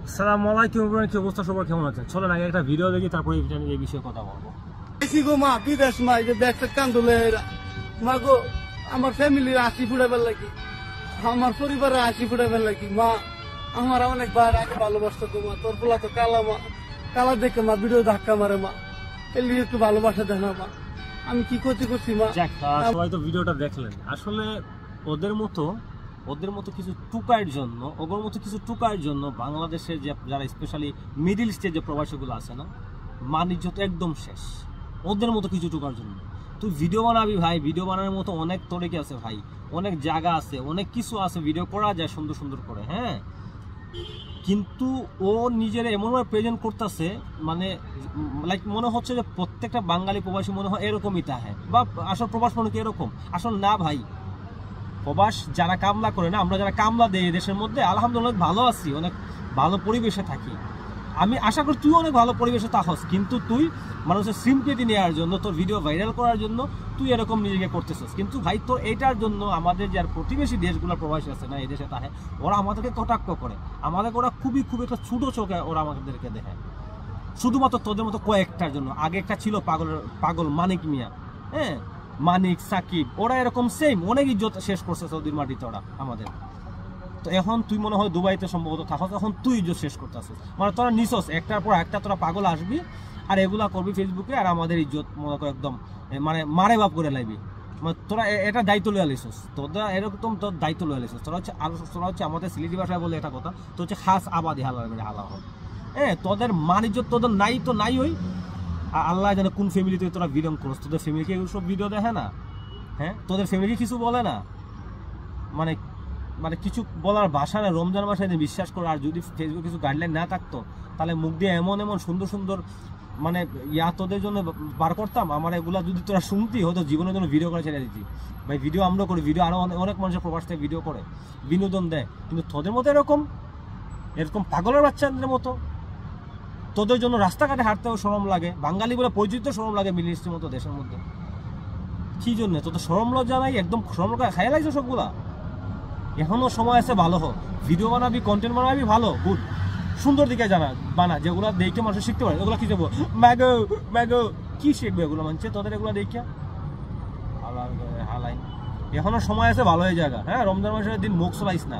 আসসালামু আলাইকুম, কি অবস্থা সবার, কেমন আছেন? চলেন আগে একটা ভিডিও দেখি, তারপরে এই বিষয়ে কথা বলবো। গো মা বিদেশ মা যে ব্যাগটা কান্দলে মা গো, আমার ফ্যামিলির 80 ফুটাবার লাগি, আমার পরিবারের 80 ফুটাবার লাগি মা। আমার অনেক বার আগে ভালোবাসতো গো মা, তোর পোলা তো কালা মা, কালা দেখে মা ভিডিও ধাক্কা মারে মা, এলি একটু ভালোবাসা দেয় না মা। আমি কি করছি মা? সবাই তো ভিডিওটা দেখলেন। আসলে ওদের মতো কিছু টুকার জন্য বাংলাদেশের যে যারা স্পেশালি মিডিল ইস্টের যে প্রবাসীগুলো আছে না, বাণিজ্য তো একদম শেষ ওদের মতো কিছু টুকার জন্য। তুই ভিডিও বানাবি ভাই, ভিডিও বানানোর মতো অনেক তরিকা আছে ভাই, অনেক জায়গা আছে, অনেক কিছু আছে, ভিডিও করা যায় সুন্দর সুন্দর করে, হ্যাঁ। কিন্তু ও নিজের এমনভাবে প্রেজেন্ট করতেছে, মানে লাইক মনে হচ্ছে যে প্রত্যেকটা বাঙালি প্রবাসী মনে হয় এরকমই তাহে, বা আসল প্রবাস মনে কি এরকম? আসল না ভাই, প্রবাস যারা কামলা করে না, আমরা যারা কামলা দেই দেশের মধ্যে, আলহামদুলিল্লাহ ভালো আছি, অনেক ভালো পরিবেশে থাকি। আমি আশা করি তুই অনেক ভালো পরিবেশে থাকস, কিন্তু তুই মানুষের সিম্পেথি নেওয়ার জন্য, তোর ভিডিও ভাইরাল করার জন্য তুই এরকম নিজেকে করতেছিস। কিন্তু ভাই তোর এইটার জন্য আমাদের যার প্রতিবেশী দেশগুলো প্রবাসী আছে না, এই দেশে তাহে, ওরা আমাদেরকে কটাক্ষ করে, আমাদের ওরা খুবই একটা ছোট চোখে ওরা আমাদেরকে দেখে, শুধুমাত্র তোদের মতো কয়েকটার জন্য। আগে একটা ছিল পাগল মানিক মিয়া, হ্যাঁ, মানিক সাকিব, ওরা এরকম সেম অনেক ইজ্জত শেষ করছে সৌদির মাটিতে ওরা আমাদের। তো এখন তুই মনে হয় দুবাইতে সম্ভবত থাকস, এখন তুই ইজ্জত শেষ করতে আসছিস, মানে তোরা নিছস একটার পর একটা, তোরা পাগল আসবি আর এগুলা করবি ফেসবুকে, আর আমাদের ইজ্জত মনে কর একদম মানে মারে বাপ করে লাইবি। মানে তোরা এটা দায়িত্ব লয়ে আলিস, তোরা এরকম তোর দায়িত্ব লয়ে আলিস। তোরা হচ্ছে আমাদের সিলেটি ভাষায় বলে এটা কথা, তো হচ্ছে খাস আবাদি হালা হল, হ্যাঁ। তোদের মান ইজ্জত তোদের নাই, তো নাই ওই আল্লাহ জানে কোন ফ্যামিলিতে তোরা বিলং করস। তোদের ফ্যামিলিকে সব ভিডিও দেখে না, হ্যাঁ, তোদের ফ্যামিলিকে কিছু বলে না, মানে মানে কিছু বলার ভাষা না। রমজান মাসে বিশ্বাস করো, আর যদি ফেসবুক কিছু গাইডলাইন না থাকতো, তাহলে মুখ দিয়ে এমন সুন্দর সুন্দর মানে তোদের জন্য বার করতাম। আমার এগুলা যদি তোরা শুনতি, হয়তো জীবনের জন্য ভিডিও করে ছেড়ে দিতি ভাই। ভিডিও আমরা করি, ভিডিও আরো অনেক মানুষের প্রবাস থেকে ভিডিও করে বিনোদন দেয়, কিন্তু তোদের মতো এরকম পাগলের বাচ্চাদের মতো তোদের জন্য রাস্তাঘাটে হাঁটতেও শরম লাগে, বাঙালি বলে পরিচিত শরম লাগে মিডল ইস্টের মতো দেশের মধ্যে। কি জন্য তোদের শরম লজ্জা নাই? একদম শরম লজ্জা খাইয়া লাগছে সবগুলা। এখনো সময় আছে, ভালো হোক, ভিডিও বানাবি, কন্টেন্ট বানাবি, ভালো গুড সুন্দর দিকে বানা, যেগুলো দেখে মানুষ শিখতে পারে। ওগুলো কি যাবো ম্যাগো কি শিখবে এগুলো মানছে তোদের এগুলো দেখে হালাই। এখনো সময় আছে, ভালো হয়ে জায়গা, হ্যাঁ। রমজান মাসের দিন মুখ চলাইস না।